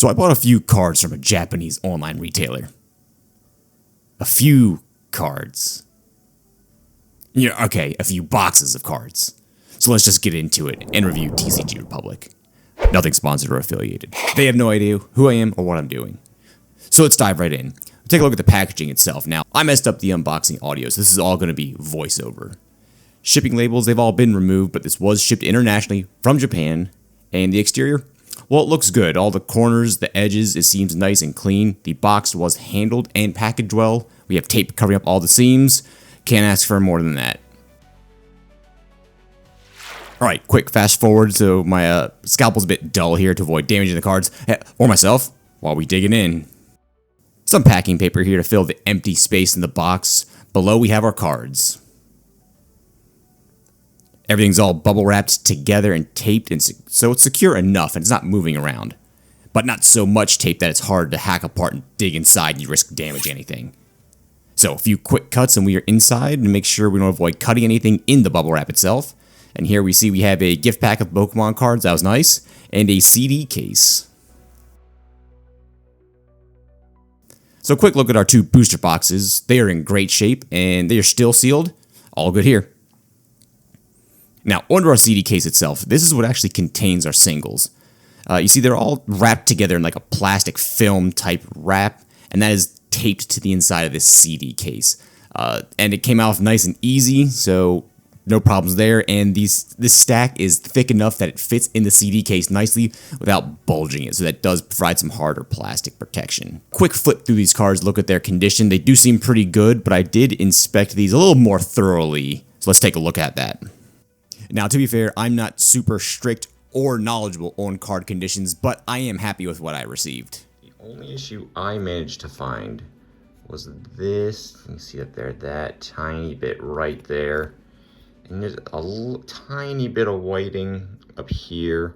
So I bought a few cards from a Japanese online retailer. A few cards. Yeah, okay, a few boxes of cards. So let's just get into it and review TCGRepublic. Nothing sponsored or affiliated. They have no idea who I am or what I'm doing. So let's dive right in. Take a look at the packaging itself. Now, I messed up the unboxing audio, so this is all going to be voiceover. Shipping labels, they've all been removed, but this was shipped internationally from Japan. And the exterior? Well, it looks good. All the corners, the edges, it seems nice and clean. The box was handled and packaged well. We have tape covering up all the seams. Can't ask for more than that. Alright, quick fast forward, so my scalpel's a bit dull here to avoid damaging the cards, or myself, while we dig it in. Some packing paper here to fill the empty space in the box. Below we have our cards. Everything's all bubble wrapped together and taped, and so it's secure enough and it's not moving around. But not so much tape that it's hard to hack apart and dig inside and you risk damaging anything. So a few quick cuts and we are inside to make sure we don't avoid cutting anything in the bubble wrap itself. And here we see we have a gift pack of Pokemon cards, that was nice, and a CD case. So a quick look at our two booster boxes. They are in great shape and they are still sealed. All good here. Now, onto our CD case itself. This is what actually contains our singles. You see they're all wrapped together in like a plastic film type wrap, and that is taped to the inside of this CD case. And it came out nice and easy, so no problems there, and this stack is thick enough that it fits in the CD case nicely without bulging it, so that does provide some harder plastic protection. Quick flip through these cards, look at their condition. They do seem pretty good, but I did inspect these a little more thoroughly, so let's take a look at that. Now, to be fair, I'm not super strict or knowledgeable on card conditions, but I am happy with what I received. The only issue I managed to find was this. You can see that there, that tiny bit right there. And there's a tiny bit of whiting up here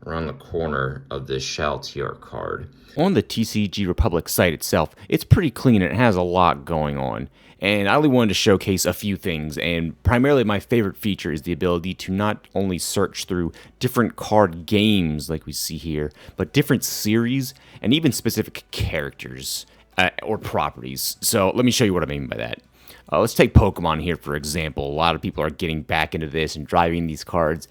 around the corner of this Shaltier card. On the TCGRepublic site itself, it's pretty clean and it has a lot going on. And I only wanted to showcase a few things, and primarily my favorite feature is the ability to not only search through different card games like we see here, but different series and even specific characters or properties. So let me show you what I mean by that. Let's take Pokemon here, for example. A lot of people are getting back into this and driving these cards.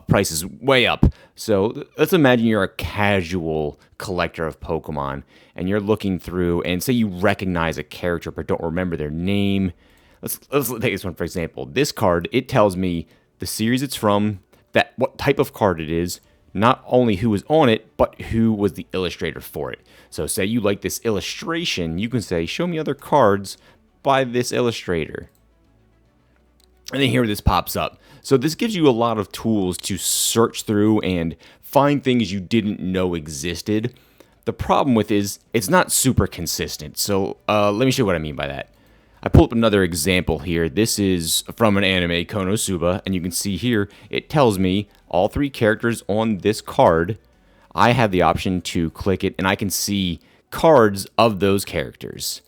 Prices way up. So let's imagine you're a casual collector of Pokemon and you're looking through and say you recognize a character but don't remember their name. Let's take this one for example. This card, it tells me the series it's from, what type of card it is, not only who was on it, but who was the illustrator for it. So say you like this illustration, you can say, show me other cards by this illustrator. And then here this pops up. So this gives you a lot of tools to search through and find things you didn't know existed. The problem with is it's not super consistent. So let me show you what I mean by that. I pulled up another example here. This is from an anime, Konosuba, and you can see here it tells me all three characters on this card. I have the option to click it and I can see cards of those characters.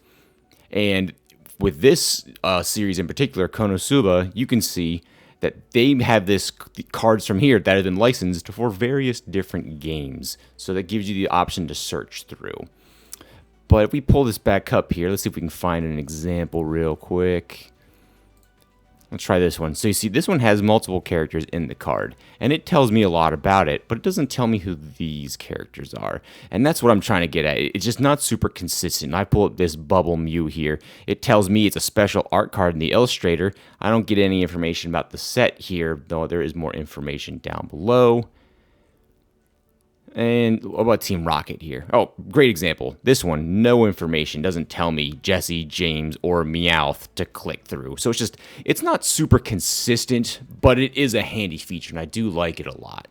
And with this series in particular, Konosuba, you can see that they have the cards from here that have been licensed for various different games. So that gives you the option to search through. But if we pull this back up here, let's see if we can find an example real quick. Let's try this one. So you see, this one has multiple characters in the card, and it tells me a lot about it, but it doesn't tell me who these characters are. And that's what I'm trying to get at. It's just not super consistent. I pull up this Bubble Mew here. It tells me it's a special art card in the illustrator. I don't get any information about the set here, though there is more information down below. And what about Team Rocket here? Oh, great example. This one, no information, doesn't tell me Jesse, James, or Meowth to click through. So it's not super consistent, but it is a handy feature, and I do like it a lot.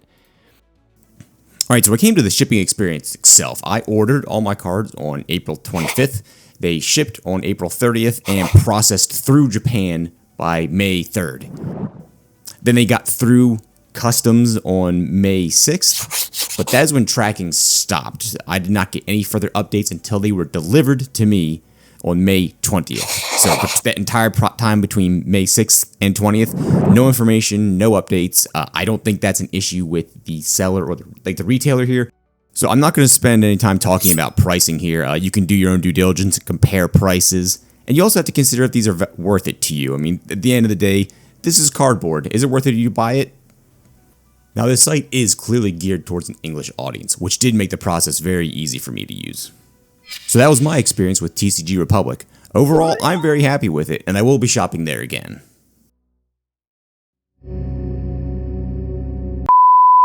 Alright, so I came to the shipping experience itself. I ordered all my cards on April 25th. They shipped on April 30th and processed through Japan by May 3rd. Then they got through customs on May 6th, but that's when tracking stopped. I did not get any further updates until they were delivered to me on May 20th. So that entire time between May 6th and 20th, no information, no updates. I don't think that's an issue with the seller or the retailer here. So I'm not going to spend any time talking about pricing here. You can do your own due diligence and compare prices. And you also have to consider if these are worth it to you. I mean, at the end of the day, this is cardboard. Is it worth it to you to buy it? Now, this site is clearly geared towards an English audience, which did make the process very easy for me to use. So that was my experience with TCG Republic. Overall, I'm very happy with it, and I will be shopping there again.